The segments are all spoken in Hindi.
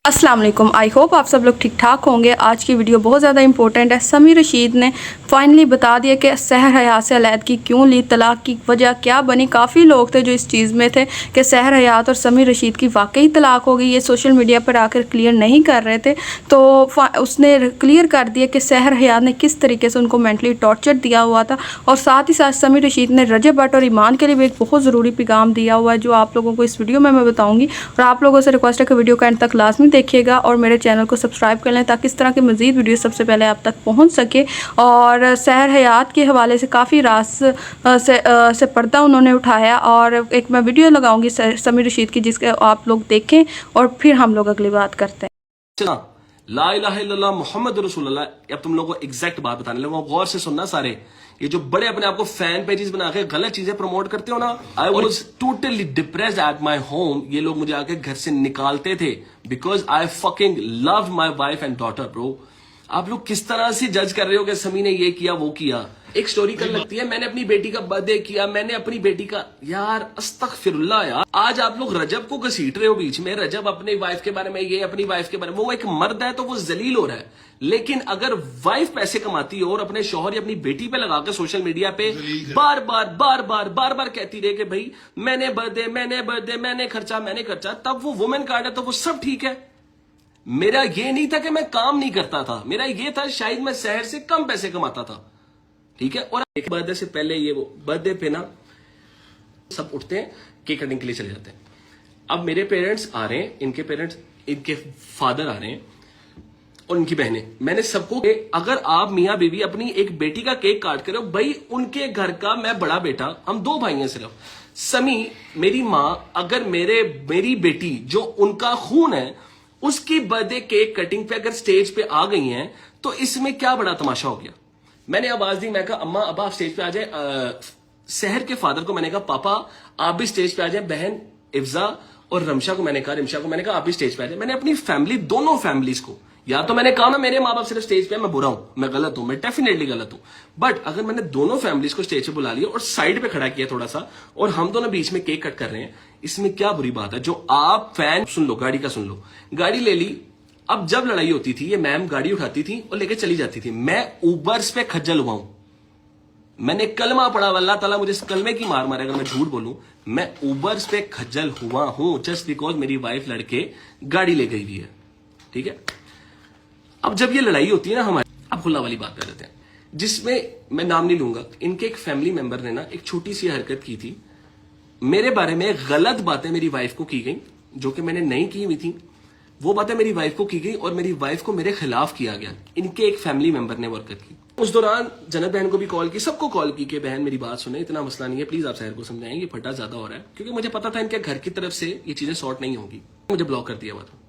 अस्सलाम वालेकुम। आई होप आप सब लोग ठीक ठाक होंगे। आज की वीडियो बहुत ज़्यादा इंपॉर्टेंट है। समी रशीद ने फाइनली बता दिया कि सहर हयात से अलहदगी क्यों ली, तलाक की वजह क्या बनी। काफ़ी लोग थे जो इस चीज़ में थे कि सहर हयात और समी रशीद की वाकई तलाक हो गई, ये सोशल मीडिया पर आकर क्लियर नहीं कर रहे थे। तो उसने क्लियर कर दिया कि सहर हयात ने किस तरीके से उनको मेंटली टॉर्चर दिया हुआ था। और साथ ही साथ समी रशीद ने रजब भट्ट और ईमान के लिए भी एक बहुत ज़रूरी पैगाम दिया हुआ है, जो आप लोगों को इस वीडियो में मैं बताऊँगी। और आप लोगों से रिक्वेस्ट है कि वीडियो का एंड तक लाजमी देखिएगा और मेरे चैनल को सब्सक्राइब कर लें ताकि इस तरह की मज़ीद वीडियो सबसे पहले आप तक पहुंच सके। और सहर हयात के हवाले से काफ़ी राज से पर्दा उन्होंने उठाया और एक मैं वीडियो लगाऊंगी समी रशीद की, जिसके आप लोग देखें और फिर हम लोग अगली बात करते हैं। ला इलाहा इल्लल्लाह मोहम्मद रसूलुल्लाह। अब तुम लोगों को एग्जैक्ट बात बताने लगा, गौर से सुनना सारे। ये जो बड़े अपने आप को फैन पेजेस बना के गलत चीजें प्रमोट करते हो ना, I was totally depressed at my home. ये लोग मुझे आके घर से निकालते थे because I fucking love my wife and daughter. Bro, आप लोग किस तरह से जज कर रहे हो कि समी ने ये किया वो किया। एक स्टोरी कर लगती है, मैंने अपनी बेटी का बर्थडे किया, मैंने अपनी बेटी का, यार अस्तगफिरुल्लाह यार। आज आप लोग रजब को घसीट रहे हो बीच में। रजब अपनी वाइफ के बारे में, ये अपनी वाइफ के बारे में, वो एक मर्द है तो वो जलील हो रहा है। लेकिन अगर वाइफ पैसे कमाती हो और अपने शौहर या अपनी बेटी पे लगा के सोशल मीडिया पे बार बार कहती रहे कि भाई मैंने बर्थडे मैंने खर्चा, तब वो वुमेन कार्ड है तो वो सब ठीक है। मेरा ये नहीं था कि मैं काम नहीं करता था, मेरा ये था शायद मैं शहर से कम पैसे कमाता था, ठीक है। और एक बर्थडे से पहले ये वो बर्थडे पे ना सब उठते हैं, केक कटिंग के लिए चले जाते हैं। अब मेरे पेरेंट्स आ रहे हैं, इनके पेरेंट्स, इनके फादर आ रहे हैं और इनकी बहनें। मैंने सबको, अगर आप मियाँ बीवी अपनी एक बेटी का केक काट कर रहे हो, भाई उनके घर का मैं बड़ा बेटा, हम दो भाई हैं सिर्फ। समी मेरी माँ, अगर मेरी बेटी जो उनका खून है उसकी बर्थडे केक कटिंग पे अगर स्टेज पे आ गई हैं तो इसमें क्या बड़ा तमाशा हो गया। मैंने आवाज दी, मैं कहा अम्मा अब आप स्टेज पे आ जाए। शहर के फादर को मैंने कहा पापा आप भी स्टेज पे आ जाए। बहन इफ्जा और रिमशा को मैंने कहा आप भी स्टेज पे आ जाए। मैंने अपनी फैमिली, दोनों फैमिलीज को, या तो मैंने कहा ना मेरे माँ बाप सिर्फ स्टेज पे, मैं बुरा हूं, मैं गलत हूं, मैं डेफिनेटली गलत हूं। बट अगर मैंने दोनों फैमिलीज को स्टेज पे बुला लिया और साइड पे खड़ा किया थोड़ा सा, और हम दोनों बीच में केक कट कर रहे हैं, इसमें क्या बुरी बात है। जो आप फैन, सुन लो, गाड़ी का सुन लो, गाड़ी ले ली। अब जब लड़ाई होती थी, ये मैम गाड़ी उठाती थी और लेके चली जाती थी। मैं उबर्स पे खज्जल हुआ हूं। मैंने कलमा पढ़ा, अल्लाह ताला मुझे कलमे की मार मारे अगर मैं झूठ बोलूं। मैं उबर्स पे खज्जल हुआ हूं जस्ट बिकॉज मेरी वाइफ लड़के गाड़ी ले गई हुई है, ठीक है। अब जब ये लड़ाई होती है ना हमारी, अब खुला वाली बात कर देते हैं, जिसमें मैं नाम नहीं लूंगा, इनके एक फैमिली मेंबर ने ना एक छोटी सी हरकत की थी। मेरे बारे में गलत बातें मेरी वाइफ को की गई जो कि मैंने नहीं की हुई थी। वो बातें मेरी वाइफ को की गई और मेरी वाइफ को मेरे खिलाफ किया गया। इनके एक फैमिली मेंबर ने हरकत की। उस दौरान जन्नत बहन को भी कॉल की, सबको कॉल की कि बहन मेरी बात सुने, इतना मसला नहीं है, प्लीज आप शहर को समझाएं, ये फटा ज्यादा हो रहा है। क्योंकि मुझे पता था इनके घर की तरफ से ये चीजें सॉर्ट नहीं होगी। मुझे ब्लॉक कर दिया हुआ था।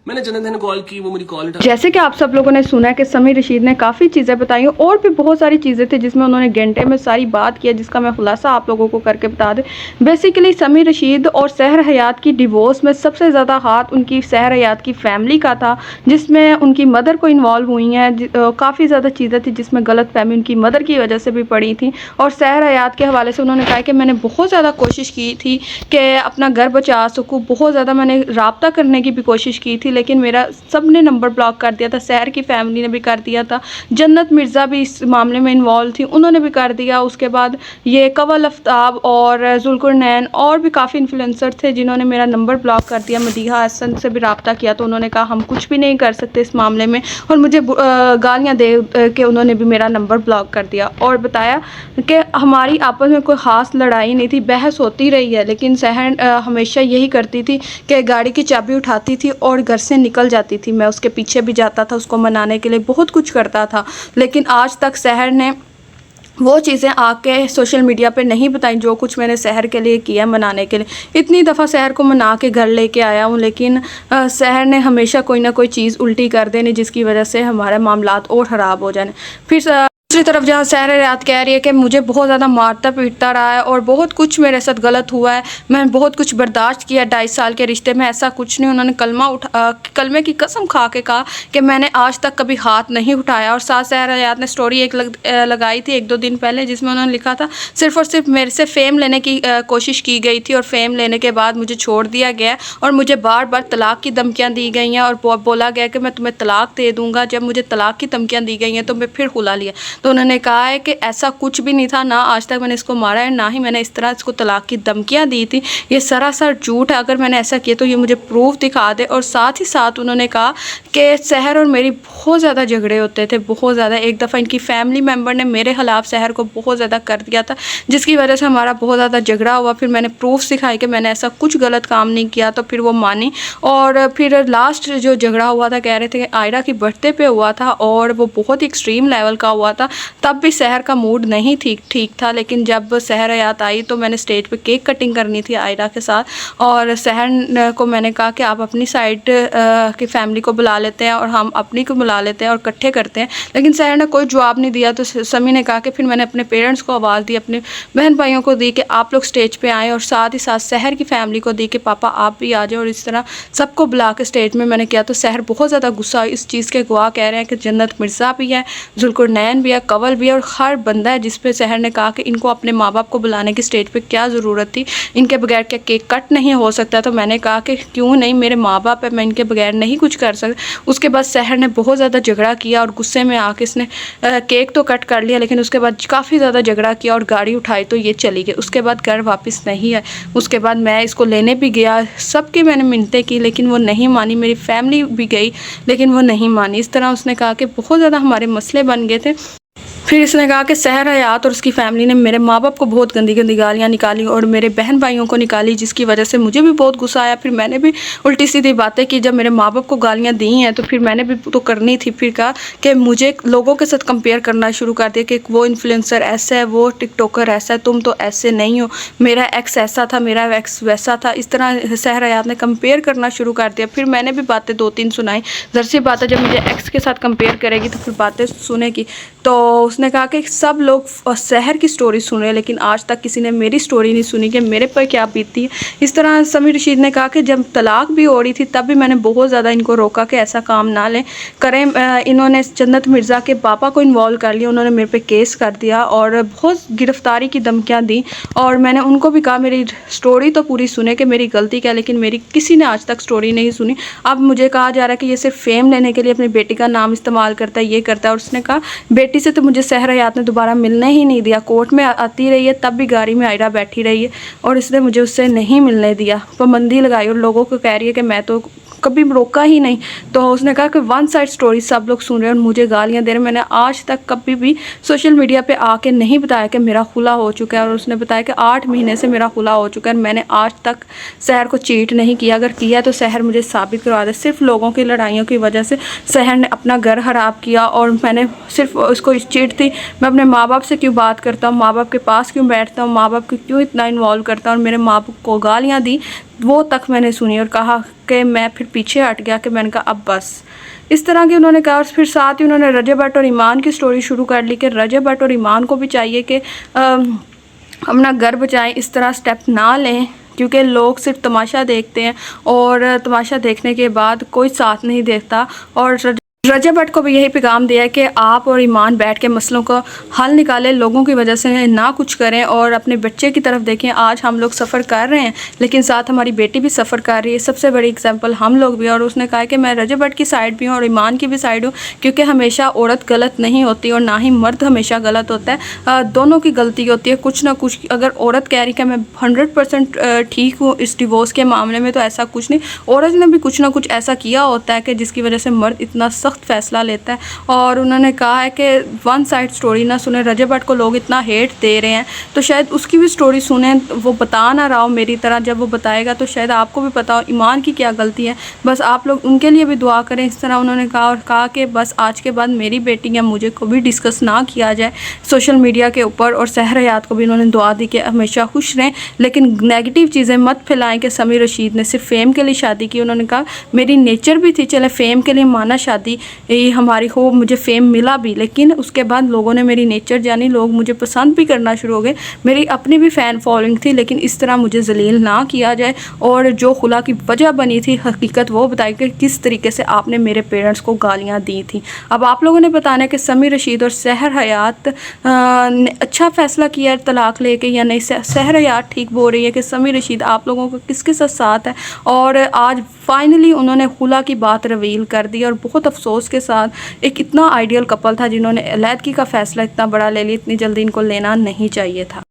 मैंने जन्नत बहन को कॉल की, वो मेरी कॉल उठा। जैसे कि आप सब लोगों ने सुना कि समी रशीद ने काफ़ी चीज़ें बताई और भी बहुत सारी चीज़ें थी जिसमें उन्होंने घंटे में सारी बात किया, जिसका मैं खुलासा आप लोगों को करके बता दूं। बेसिकली समी रशीद और सहर हयात की डिवोर्स में सबसे ज़्यादा हाथ उनकी सहर हयात की फैमिली का था, जिसमें उनकी मदर को इन्वॉल्व हुई हैं। काफ़ी ज़्यादा चीज़ें थी जिसमें गलत फहमी उनकी मदर की वजह से भी पड़ी थी। और सहर हयात के हवाले से उन्होंने कहा कि मैंने बहुत ज़्यादा कोशिश की थी कि अपना घर बचा सकूँ, बहुत ज़्यादा मैंने रब्ता करने की भी कोशिश की थी, लेकिन मेरा सबने नंबर ब्लॉक कर दिया था। सहर की फैमिली ने भी कर दिया था, जन्नत मिर्ज़ा भी इस मामले में इन्वॉल्व थी, उन्होंने भी कर दिया। उसके बाद ये कवल आफ्ताब और जुल्कुरनैन और भी काफ़ी इन्फ्लुएंसर थे जिन्होंने मेरा नंबर ब्लॉक कर दिया। मदीहा हसन से भी रब्ता किया तो उन्होंने कहा हम कुछ भी नहीं कर सकते इस मामले में, और मुझे गालियाँ दे के उन्होंने भी मेरा नंबर ब्लॉक कर दिया। और बताया कि हमारी आपस में कोई ख़ास लड़ाई नहीं थी, बहस होती रही है, लेकिन सहर हमेशा यही करती थी कि गाड़ी की चाबी उठाती थी और घर से निकल जाती थी। मैं उसके पीछे भी जाता था, उसको मनाने के लिए बहुत कुछ करता था, लेकिन आज तक सहर ने वो चीज़ें आके सोशल मीडिया पे नहीं बताई जो कुछ मैंने सहर के लिए किया मनाने के लिए। इतनी दफ़ा सहर को मना के घर लेके आया हूँ, लेकिन सहर ने हमेशा कोई ना कोई चीज़ उल्टी कर देनी, जिसकी वजह से हमारे मामलात और ख़राब हो जाने। फिर दूसरी तरफ जहाँ सहर हयात कह रही है कि मुझे बहुत ज़्यादा मारता पीटता रहा है और बहुत कुछ मेरे साथ गलत हुआ है, मैं बहुत कुछ बर्दाश्त किया 2.5 साल के रिश्ते में, ऐसा कुछ नहीं। उन्होंने कलमे की कसम खा के कहा कि मैंने आज तक कभी हाथ नहीं उठाया। और साथ सहर हयात ने स्टोरी एक लगाई थी 1-2 दिन पहले, जिसमें उन्होंने लिखा था सिर्फ़ और सिर्फ मेरे से फ़ेम लेने की कोशिश की गई थी और फ़ेम लेने के बाद मुझे छोड़ दिया गया और मुझे बार बार तलाक़ की धमकियाँ दी गई हैं और बोला गया कि मैं तुम्हें तलाक़ दे दूँगा। जब मुझे तलाक़ की धमकियाँ दी गई हैं तो मैं फिर खुला लिया। तो उन्होंने कहा है कि ऐसा कुछ भी नहीं था, ना आज तक मैंने इसको मारा है, ना ही मैंने इस तरह इसको तलाक़ की धमकियाँ दी थी। ये सरासर झूठ है, अगर मैंने ऐसा किया तो ये मुझे प्रूफ दिखा दे। और साथ ही साथ उन्होंने कहा कि सहर और मेरी बहुत ज़्यादा झगड़े होते थे, बहुत ज़्यादा। एक दफ़ा इनकी फैमिली मेम्बर ने मेरे ख़िलाफ़ सहर को बहुत ज़्यादा कर दिया था, जिसकी वजह से हमारा बहुत ज़्यादा झगड़ा हुआ। फिर मैंने प्रूफ दिखाए कि मैंने ऐसा कुछ गलत काम नहीं किया, तो फिर वो मानी। और फिर लास्ट जो झगड़ा हुआ था, कह रहे थे कि आयरा की बर्थडे पे हुआ था और वो बहुत एक्सट्रीम लेवल का हुआ था। तब भी सहर का मूड नहीं ठीक था, लेकिन जब सहर हयात आई तो मैंने स्टेज पे केक कटिंग करनी थी आयरा के साथ और सहर को मैंने कहा कि आप अपनी साइड की फैमिली को बुला लेते हैं और हम अपनी को बुला लेते हैं और इकट्ठे करते हैं। लेकिन सहर ने कोई जवाब नहीं दिया। तो समी ने कहा कि फिर मैंने अपने पेरेंट्स को आवाज़ दी, अपने बहन भाइयों को दी कि आप लोग स्टेज पे आएँ और साथ ही साथ सहर की फैमिली को दी कि पापा आप भी आ जाओ। और इस तरह सबको बुला के स्टेज में मैंने किया। तो सहर बहुत ज़्यादा गुस्सा हुई। इस चीज़ के गवाह कह रहे हैं कि जन्नत मिर्ज़ा भी है, जुल्कुरनैन भी है, कंवल भी है और हर बंदा है जिस पे सहर ने कहा कि इनको अपने माँ बाप को बुलाने की स्टेज पे क्या ज़रूरत थी, इनके बगैर क्या केक कट नहीं हो सकता। तो मैंने कहा कि क्यों नहीं, मेरे माँ बाप है, मैं इनके बगैर नहीं कुछ कर सकता। उसके बाद सहर ने बहुत ज़्यादा झगड़ा किया और गुस्से में आके इसने केक तो कट कर लिया, लेकिन उसके बाद काफ़ी ज़्यादा झगड़ा किया और गाड़ी उठाई तो ये चली गई। उसके बाद घर वापस नहीं है। उसके बाद मैं इसको लेने भी गया, सबकी मैंने मिन्नतें की, लेकिन वो नहीं मानी। मेरी फैमिली भी गई लेकिन वो नहीं मानी। इस तरह उसने कहा कि बहुत ज़्यादा हमारे मसले बन गए थे। फिर इसने कहा कि सहर हयात और उसकी फैमिली ने मेरे माँ बाप को बहुत गंदी गंदी गालियाँ निकाली और मेरे बहन भाइयों को निकाली, जिसकी वजह से मुझे भी बहुत गुस्सा आया। फिर मैंने भी उल्टी सीधी बातें की। जब मेरे माँ बाप को गालियाँ दी हैं तो फिर मैंने भी तो करनी थी। फिर कहा कि मुझे लोगों के साथ कंपेयर करना शुरू कर दिया कि वो इन्फ्लुएंसर ऐसा है, वो टिकटॉकर ऐसा है, तुम तो ऐसे नहीं हो, मेरा एक्स ऐसा था, मेरा एक्स वैसा था। इस तरह सहर हयात ने कंपेयर करना शुरू कर दिया। फिर मैंने भी बातें 2-3 सुनाई। ज़रा सी बात है, जब मुझे एक्स के साथ कंपेयर करेगी तो फिर बातें सुनेगी। तो उसने कहा कि सब लोग सहर की स्टोरी सुन रहे हैं लेकिन आज तक किसी ने मेरी स्टोरी नहीं सुनी कि मेरे पर क्या बीतती है। इस तरह समी रशीद ने कहा कि जब तलाक भी हो रही थी तब भी मैंने बहुत ज़्यादा इनको रोका कि ऐसा काम ना लें करें। इन्होंने जन्नत मिर्ज़ा के पापा को इन्वॉल्व कर लिया, उन्होंने मेरे पे केस कर दिया और बहुत गिरफ्तारी की धमकियाँ दी। और मैंने उनको भी कहा मेरी स्टोरी तो पूरी सुने कि मेरी गलती क्या, लेकिन मेरी किसी ने आज तक स्टोरी नहीं सुनी। अब मुझे कहा जा रहा है कि ये सिर्फ फेम लेने के लिए अपनी बेटी का नाम इस्तेमाल करता है, ये करता है। और उसने कहा बेटी से तो मुझे सहर हयात ने दोबारा मिलने ही नहीं दिया। कोर्ट में आती रही है, तब भी गाड़ी में आयरा बैठी रही है और इसने मुझे उससे नहीं मिलने दिया। पाबंदी लगाई और लोगों को कह रही है कि मैं तो कभी रोका ही नहीं। तो उसने कहा कि 1 साइड स्टोरी सब लोग सुन रहे हैं और मुझे गालियां दे रहे हैं। मैंने आज तक कभी भी सोशल मीडिया पे आके नहीं बताया कि मेरा खुला हो चुका है और उसने बताया कि 8 महीने से मेरा खुला हो चुका है। मैंने आज तक सहर को चीट नहीं किया, अगर किया तो सहर मुझे साबित करवा दे। सिर्फ लोगों की लड़ाइयों की वजह से सहर ने अपना घर ख़राब किया और मैंने सिर्फ उसको चीट थी। मैं अपने माँ बाप से क्यों बात करता हूँ, माँ बाप के पास क्यों बैठता हूँ, माँ बाप को क्यों इतना इन्वॉल्व करता हूँ और मेरे माँ बाप को गालियाँ दी वो तक मैंने सुनी और कहा कि मैं फिर पीछे हट गया कि मैंने कहा अब बस। इस तरह की उन्होंने कहा। और फिर साथ ही उन्होंने रजब भट्ट और ईमान की स्टोरी शुरू कर ली कि रजब भट्ट और ईमान को भी चाहिए कि अपना घर बचाएं, इस तरह स्टेप ना लें क्योंकि लोग सिर्फ तमाशा देखते हैं और तमाशा देखने के बाद कोई साथ नहीं देखता। और रजब भट्ट को भी यही पैगाम दिया है कि आप और ईमान बैठ के मसलों को हल निकालें, लोगों की वजह से ना कुछ करें और अपने बच्चे की तरफ देखें। आज हम लोग सफ़र कर रहे हैं लेकिन साथ हमारी बेटी भी सफ़र कर रही है, सबसे बड़ी एग्जांपल हम लोग भी। और उसने कहा कि मैं रजब भट्ट की साइड भी हूँ और ईमान की भी साइड हूँ क्योंकि हमेशा औरत गलत नहीं होती और ना ही मर्द हमेशा गलत होता है, दोनों की गलती होती है कुछ ना कुछ। अगर औरत कह रही कि मैं 100% ठीक हूँ इस डिवोर्स के मामले में, तो ऐसा कुछ नहीं, औरत ने भी कुछ ना कुछ ऐसा किया होता है कि जिसकी वजह से मर्द इतना सख्त फैसला लेता है। और उन्होंने कहा है कि 1 साइड स्टोरी ना सुने। रजब भट्ट को लोग इतना हेट दे रहे हैं तो शायद उसकी भी स्टोरी सुने, वो बता ना रहा हो मेरी तरह। जब वो बताएगा तो शायद आपको भी पता हो ईमान की क्या गलती है। बस आप लोग उनके लिए भी दुआ करें। इस तरह उन्होंने कहा और कहा कि बस आज के बाद मेरी बेटी या मुझे को भी डिस्कस ना किया जाए सोशल मीडिया के ऊपर। और सहर हयात को भी उन्होंने दुआ दी कि हमेशा खुश रहें लेकिन नेगेटिव चीज़ें मत फैलाएं कि समी रशीद ने सिर्फ फेम के लिए शादी की। उन्होंने कहा मेरी नेचर भी थी, चले फेम के लिए माना शादी, हमारी हो, मुझे फेम मिला भी, लेकिन उसके बाद लोगों ने मेरी नेचर जानी, लोग मुझे पसंद भी करना शुरू हो गए। मेरी अपनी भी फ़ैन फॉलोइंग थी, लेकिन इस तरह मुझे जलील ना किया जाए। और जो खुला की वजह बनी थी, हकीकत वो बताई कि किस तरीके से आपने मेरे पेरेंट्स को गालियाँ दी थी। अब आप लोगों ने बताना है कि समीर रशीद और सहर हयात ने अच्छा फ़ैसला किया है तलाक़ लेके या नहीं। सहर हयात ठीक बोल रही है कि समीर रशीद आप लोगों का किसके साथ है, और आज फाइनली उन्होंने खुला की बात रिवील कर दी। और बहुत अफसोस के साथ, एक इतना आइडियल कपल था जिन्होंने अलैदगी का फ़ैसला इतना बड़ा ले लिया, इतनी जल्दी इनको लेना नहीं चाहिए था।